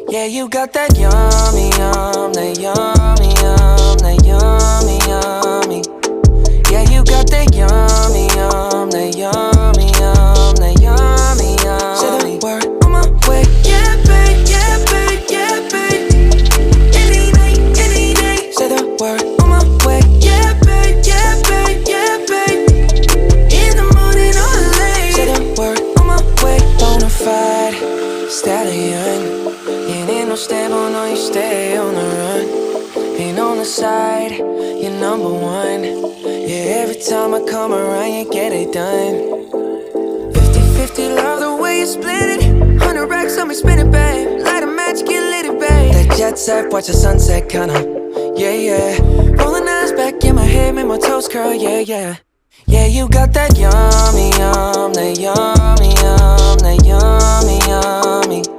Yeah, you got that yummy, that yummy, that yummy, yummy. Yeah, you got that yummy, that yummy, that yummy, yummy. Say the word on my way. Yeah, babe, yeah, babe, yeah, babe. Any night, any day. Say the word on my way. Yeah, babe, yeah, babe, yeah, babe. In the morning or late. Say the word on my way. Bonafide stallion. You ain't no stable, no, you stay on the run. Ain't on the side, you're number one. Yeah, every time I come around, you get it done. 50-50, love the way you split it. 100 racks on me, spin it, babe. Light a match, get lit, it, babe. That jet set, watch the sunset, kinda. Yeah, yeah. Rolling eyes back in my head, make my toes curl, yeah, yeah. Yeah, you got that yummy, that yummy, that yummy, yummy.